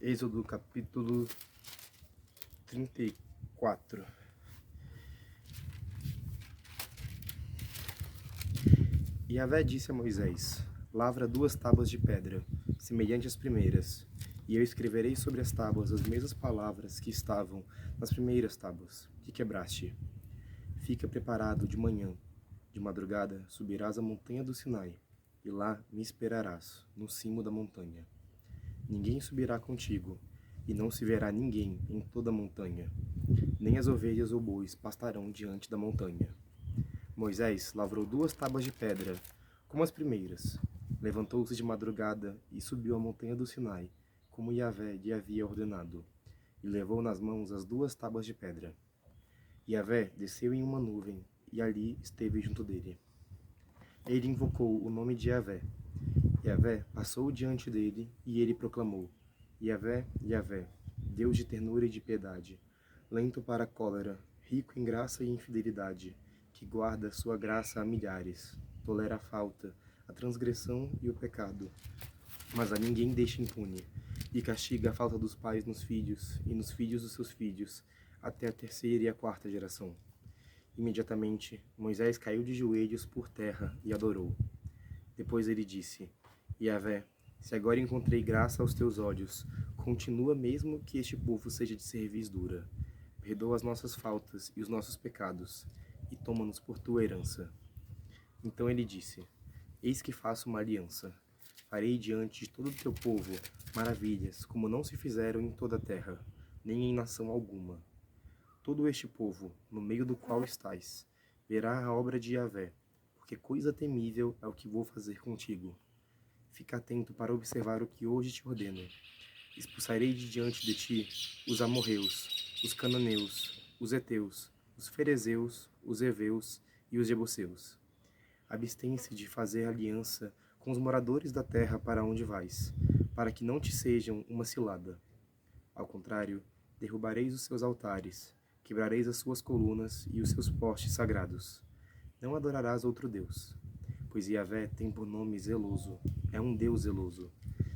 Êxodo capítulo 34. E Yahvé disse a Moisés: Lavra 2 tábuas de pedra, semelhante às primeiras, e eu escreverei sobre as tábuas as mesmas palavras que estavam nas primeiras tábuas, que quebraste. Fica preparado de manhã, de madrugada subirás à montanha do Sinai, e lá me esperarás, no cimo da montanha. Ninguém subirá contigo, e não se verá ninguém em toda a montanha, nem as ovelhas ou bois pastarão diante da montanha. Moisés lavrou 2 tábuas de pedra, como as primeiras. Levantou-se de madrugada e subiu a montanha do Sinai, como Yahvé lhe havia ordenado, e levou nas mãos as 2 tábuas de pedra. Yahvé desceu em uma nuvem, e ali esteve junto dele. Ele invocou o nome de Yahvé. Yahvé passou diante dele, e ele proclamou: Yahvé, Yahvé, Deus de ternura e de piedade, lento para a cólera, rico em graça e em fidelidade, que guarda sua graça a milhares, tolera a falta, a transgressão e o pecado, mas a ninguém deixa impune, e castiga a falta dos pais nos filhos, e nos filhos dos seus filhos, até a 3ª e a 4ª geração. Imediatamente, Moisés caiu de joelhos por terra e adorou. Depois ele disse: Yahvé, se agora encontrei graça aos teus olhos, continua mesmo que este povo seja de cerviz dura. Perdoa as nossas faltas e os nossos pecados, e toma-nos por tua herança. Então ele disse: Eis que faço uma aliança. Farei diante de todo o teu povo maravilhas, como não se fizeram em toda a terra, nem em nação alguma. Todo este povo, no meio do qual estás, verá a obra de Yahvé, porque coisa temível é o que vou fazer contigo. Fica atento para observar o que hoje te ordeno. Expulsarei de diante de ti os amorreus, os cananeus, os heteus, os ferezeus, os heveus e os jebuseus. Abstém-se de fazer aliança com os moradores da terra para onde vais, para que não te sejam uma cilada. Ao contrário, derrubareis os seus altares, quebrareis as suas colunas e os seus postes sagrados. Não adorarás outro Deus, pois Yahvé tem por nome zeloso, é um Deus zeloso.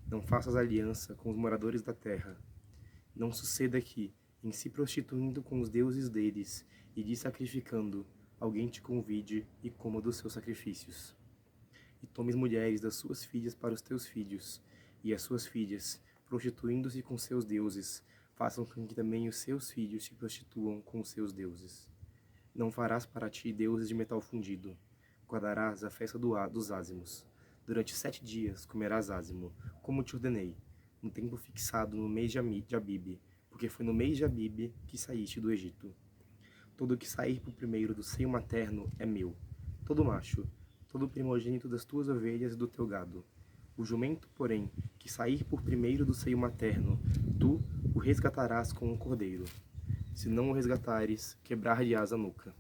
Não faças aliança com os moradores da terra. Não suceda que, em se prostituindo com os deuses deles e lhe sacrificando, alguém te convide e coma dos seus sacrifícios. E tomes mulheres das suas filhas para os teus filhos, e as suas filhas, prostituindo-se com seus deuses, façam com que também os seus filhos se prostituam com os seus deuses. Não farás para ti deuses de metal fundido. Guardarás a festa dos ázimos. Durante 7 dias comerás ázimo, como te ordenei, no tempo fixado no mês de Abibe, porque foi no mês de Abibe que saíste do Egito. Todo o que sair por primeiro do seio materno é meu, todo macho, todo primogênito das tuas ovelhas e do teu gado. O jumento, porém, que sair por primeiro do seio materno, tu o resgatarás com um cordeiro. Se não o resgatares, quebrar-lhe-ás a nuca.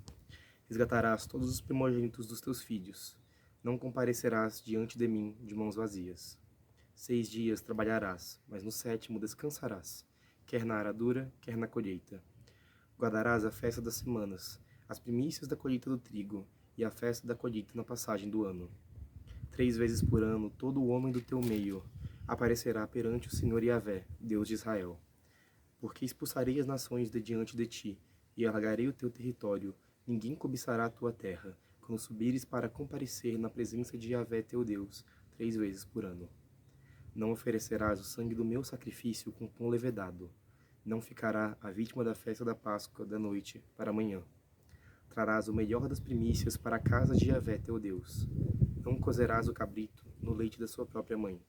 Resgatarás todos os primogênitos dos teus filhos. Não comparecerás diante de mim de mãos vazias. 6 dias trabalharás, mas no 7º descansarás, quer na aradura, quer na colheita. Guardarás a festa das semanas, as primícias da colheita do trigo, e a festa da colheita na passagem do ano. 3 vezes por ano todo o homem do teu meio aparecerá perante o Senhor Yahvé, Deus de Israel. Porque expulsarei as nações de diante de ti, e alargarei o teu território, ninguém cobiçará a tua terra, quando subires para comparecer na presença de Yahvé teu Deus, 3 vezes por ano. Não oferecerás o sangue do meu sacrifício com pão levedado. Não ficará a vítima da festa da Páscoa da noite para amanhã. Trarás o melhor das primícias para a casa de Yahvé teu Deus. Não cozerás o cabrito no leite da sua própria mãe.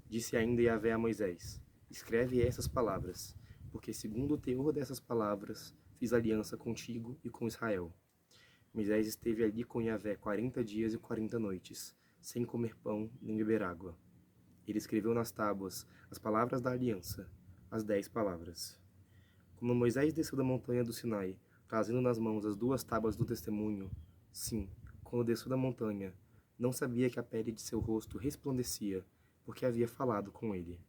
Disse ainda Yahvé a Moisés: Escreve essas palavras, porque segundo o teor dessas palavras fiz aliança contigo e com Israel. Moisés esteve ali com Yahvé 40 dias e 40 noites, sem comer pão nem beber água. Ele escreveu nas tábuas as palavras da aliança, as 10 palavras. Quando Moisés desceu da montanha do Sinai, trazendo nas mãos as 2 tábuas do testemunho, sim, quando desceu da montanha, não sabia que a pele de seu rosto resplandecia, porque havia falado com ele.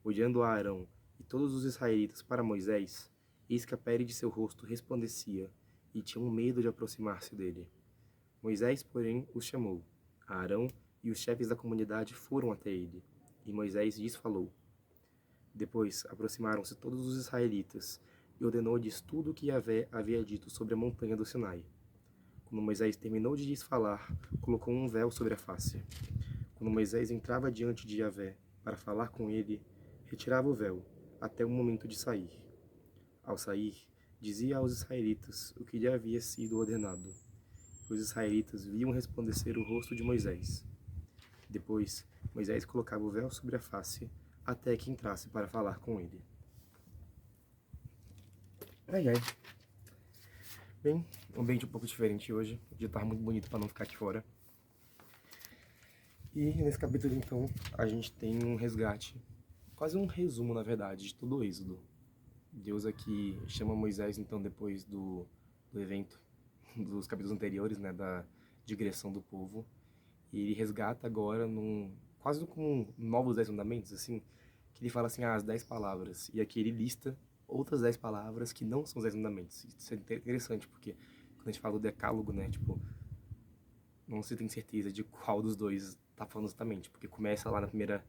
Olhando a Arão e todos os israelitas para Moisés, eis que a pele de seu rosto resplandecia, e tinham medo de aproximar-se dele. Moisés, porém, os chamou. Arão e os chefes da comunidade foram até ele, e Moisés lhes falou. Depois aproximaram-se todos os israelitas e ordenou-lhes tudo o que Yahvé havia dito sobre a montanha do Sinai. Quando Moisés terminou de lhes falar, colocou um véu sobre a face. Quando Moisés entrava diante de Yahvé para falar com ele, retirava o véu, até o momento de sair. Ao sair, dizia aos israelitas o que lhe havia sido ordenado. Os israelitas viam resplandecer o rosto de Moisés. Depois, Moisés colocava o véu sobre a face, até que entrasse para falar com ele. Ai, ai. Bem, um ambiente um pouco diferente hoje. O dia estava muito bonito para não ficar aqui fora. E nesse capítulo, então, a gente tem um resgate, quase um resumo, na verdade, de todo o Êxodo. Deus aqui chama Moisés, então, depois do evento dos capítulos anteriores, né, da digressão do povo. E ele resgata agora quase com novos 10 mandamentos, assim, que ele fala assim, as 10 palavras. E aqui ele lista outras 10 palavras que não são os 10 mandamentos. Isso é interessante, porque quando a gente fala do decálogo, né, tipo, não se tem certeza de qual dos dois tá falando exatamente, porque começa lá no primeiro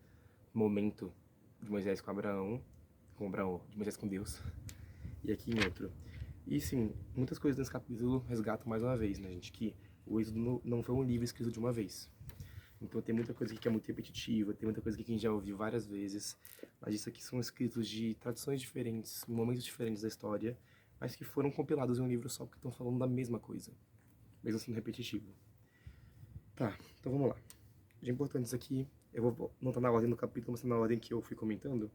momento de Moisés com Abraão, de Moisés com Deus, e aqui em outro. E sim, muitas coisas nesse capítulo resgatam mais uma vez, né, gente, que o Êxodo não foi um livro escrito de uma vez. Então tem muita coisa aqui que é muito repetitiva, tem muita coisa aqui que a gente já ouviu várias vezes, mas isso aqui são escritos de tradições diferentes, em momentos diferentes da história, mas que foram compilados em um livro só porque estão falando da mesma coisa, mesmo sendo repetitivo. Tá, então vamos lá. De importantes aqui, eu não tá na ordem do capítulo, mas tá na ordem que eu fui comentando.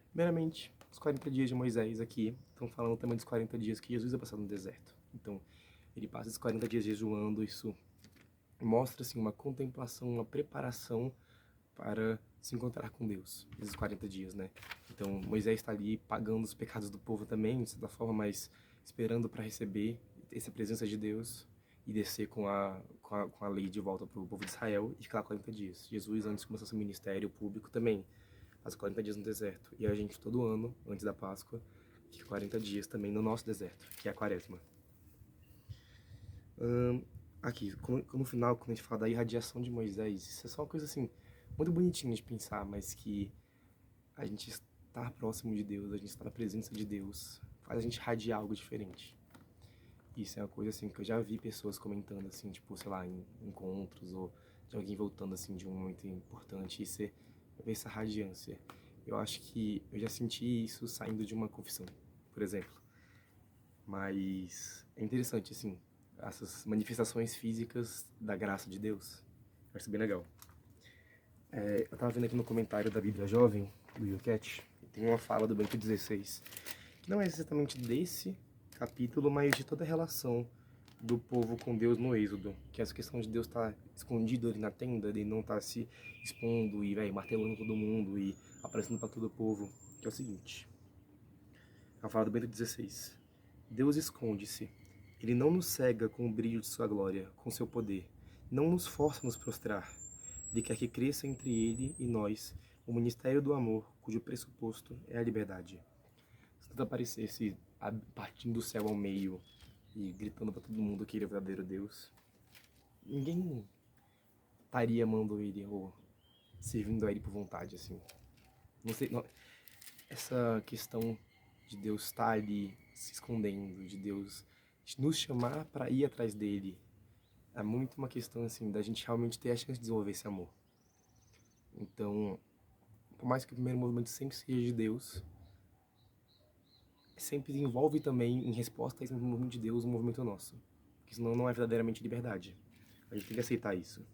Primeiramente, os 40 dias de Moisés aqui estão falando também dos 40 dias que Jesus vai passar no deserto. Então, ele passa esses 40 dias jejuando, isso mostra assim, uma contemplação, uma preparação para se encontrar com Deus, esses 40 dias, né? Então, Moisés está ali pagando os pecados do povo também, de certa forma, mas esperando para receber essa presença de Deus e descer com a lei de volta para o povo de Israel e ficar 40 dias. Jesus, antes de começar seu ministério público, também faz 40 dias no deserto. E a gente, todo ano, antes da Páscoa, fica 40 dias também no nosso deserto, que é a Quaresma. Aqui, no final, quando a gente fala da irradiação de Moisés, isso é só uma coisa assim, muito bonitinha de pensar, mas que a gente estar próximo de Deus, a gente estar na presença de Deus, faz a gente irradiar algo diferente. Isso é uma coisa assim que eu já vi pessoas comentando assim, tipo, sei lá, em encontros ou de alguém voltando assim de um momento importante e você vê essa radiância. Eu acho que eu já senti isso saindo de uma confissão, por exemplo. Mas é interessante assim, essas manifestações físicas da graça de Deus. Eu acho bem legal. Eu tava vendo aqui no comentário da Bíblia Jovem, do YouCat, tem uma fala do Bento XVI, que não é exatamente desse capítulo, mas de toda a relação do povo com Deus no Êxodo, que é essa questão de Deus estar escondido ali na tenda, de não estar se expondo e martelando todo mundo e aparecendo para todo o povo, que é o seguinte. A fala do Bento XVI. Deus esconde-se. Ele não nos cega com o brilho de sua glória, com seu poder. Não nos força a nos prostrar. Ele quer que cresça entre ele e nós o ministério do amor, cujo pressuposto é a liberdade. Se tudo aparecesse partindo do céu ao meio e gritando para todo mundo que ele é o verdadeiro Deus, ninguém estaria amando ele ou servindo a ele por vontade, assim. Não sei, não, essa questão de Deus estar ali se escondendo, de Deus nos chamar para ir atrás dele, é muito uma questão assim da gente realmente ter a chance de desenvolver esse amor. Então, por mais que o primeiro movimento sempre seja de Deus, sempre envolve também, em resposta a esse movimento de Deus, um movimento nosso. Porque senão não é verdadeiramente liberdade. A gente tem que aceitar isso.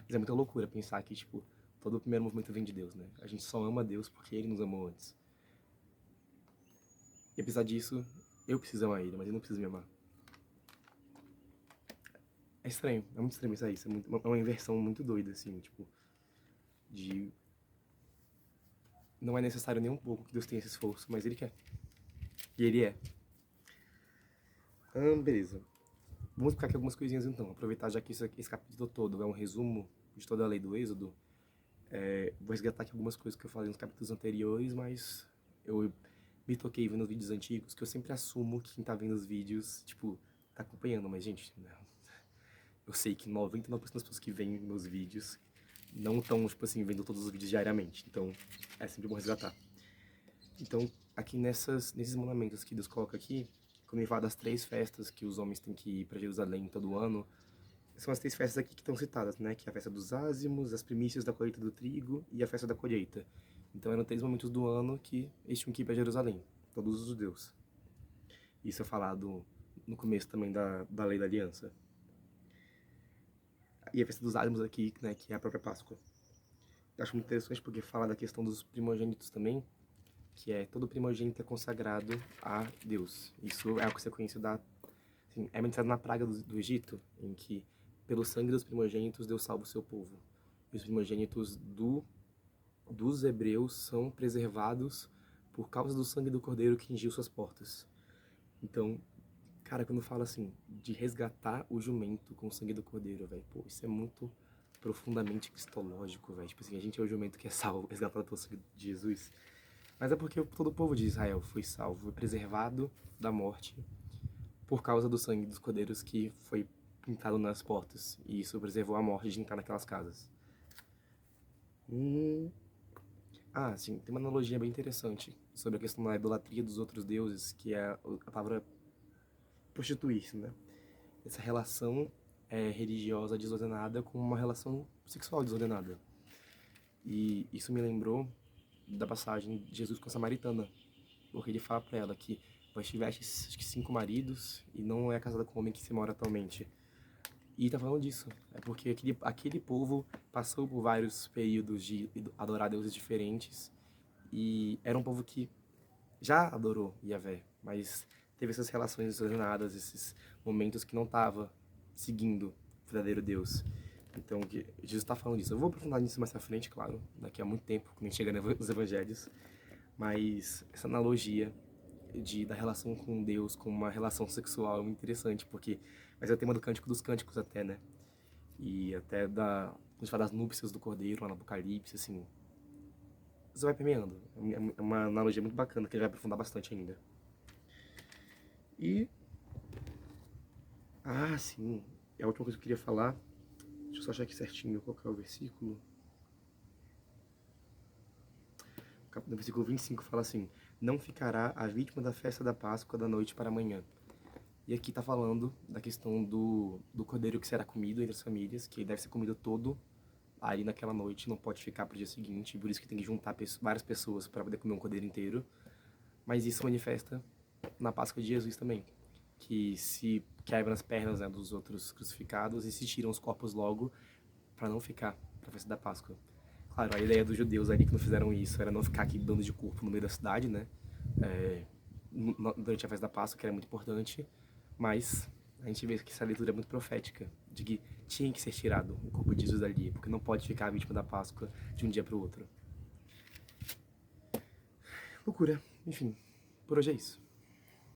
Mas é muita loucura pensar que, tipo, todo o primeiro movimento vem de Deus, né? A gente só ama Deus porque Ele nos amou antes. E apesar disso, eu preciso amar Ele, mas Ele não precisa me amar. É estranho, é muito estranho pensar isso. É uma inversão muito doida, assim, tipo, de... Não é necessário nem um pouco que Deus tenha esse esforço, mas Ele quer. E Ele é. Beleza. Vamos explicar aqui algumas coisinhas então. Aproveitar já que esse capítulo todo é um resumo de toda a lei do Êxodo. Vou resgatar aqui algumas coisas que eu falei nos capítulos anteriores, mas eu me toquei vendo os vídeos antigos, que eu sempre assumo que quem tá vendo os vídeos, tipo, tá acompanhando, mas gente, não. Eu sei que 99% das pessoas que veem meus vídeos não estão, tipo assim, vendo todos os vídeos diariamente, então é sempre bom resgatar. Então, aqui nesses mandamentos que Deus coloca aqui, quando ele fala das 3 festas que os homens têm que ir para Jerusalém todo ano, são as 3 festas aqui que estão citadas, né? Que é a festa dos ázimos, as primícias da colheita do trigo e a festa da colheita. Então eram 3 momentos do ano que eles tinham que ir para Jerusalém, todos os judeus. Isso é falado no começo também da lei da aliança. E a festa dos ázimos aqui, né? Que é a própria Páscoa. Eu acho muito interessante porque fala da questão dos primogênitos também, que é todo primogênito é consagrado a Deus. Isso é a consequência assim, é mencionado na praga do Egito, em que pelo sangue dos primogênitos Deus salva o seu povo. E os primogênitos dos hebreus são preservados por causa do sangue do cordeiro que ungiu suas portas. Então, cara, quando fala assim, de resgatar o jumento com o sangue do cordeiro, velho, pô, isso é muito profundamente cristológico, velho. Tipo assim, a gente é o jumento que é salvo, resgatado pelo sangue de Jesus. Mas é porque todo o povo de Israel foi salvo, foi preservado da morte por causa do sangue dos cordeiros que foi pintado nas portas. E isso preservou a morte de entrar naquelas casas. Ah, sim, tem uma analogia bem interessante sobre a questão da idolatria dos outros deuses, que é a palavra prostituir-se, né? Essa relação religiosa desordenada com uma relação sexual desordenada. E isso me lembrou da passagem de Jesus com a samaritana, porque ele fala pra ela que vós tiveste acho que 5 maridos e não é casada com o homem que se mora atualmente. E tá falando disso, é porque aquele povo passou por vários períodos de adorar deuses diferentes e era um povo que já adorou Yahvé, mas teve essas relações desordenadas, esses momentos que não estava seguindo o verdadeiro Deus. Então, Jesus está falando disso. Eu vou aprofundar nisso mais pra frente, claro, daqui a muito tempo, quando a gente chega nos evangelhos. Mas essa analogia da relação com Deus como uma relação sexual é muito interessante, porque mas é o tema do Cântico dos Cânticos até, né? E até quando a gente fala das núpcias do Cordeiro lá no Apocalipse, assim, isso vai permeando. É uma analogia muito bacana que ele vai aprofundar bastante ainda. E sim, é a última coisa que eu queria falar. Deixa eu só achar aqui certinho qual que é o versículo. No versículo 25 fala assim: não ficará a vítima da festa da Páscoa da noite para amanhã. E aqui está falando da questão do cordeiro que será comido entre as famílias, que deve ser comido todo ali naquela noite, não pode ficar para o dia seguinte, por isso que tem que juntar várias pessoas para poder comer um cordeiro inteiro. Mas isso manifesta na Páscoa de Jesus também, que se quebram as pernas, né, dos outros crucificados e se tiram os corpos logo para não ficar para a festa da Páscoa. Claro, a ideia dos judeus ali que não fizeram isso era não ficar aqui dando de corpo no meio da cidade, né? Durante a festa da Páscoa, que era muito importante, mas a gente vê que essa leitura é muito profética, de que tinha que ser tirado o corpo de Jesus dali, porque não pode ficar a vítima da Páscoa de um dia para o outro. Loucura. Enfim, por hoje é isso.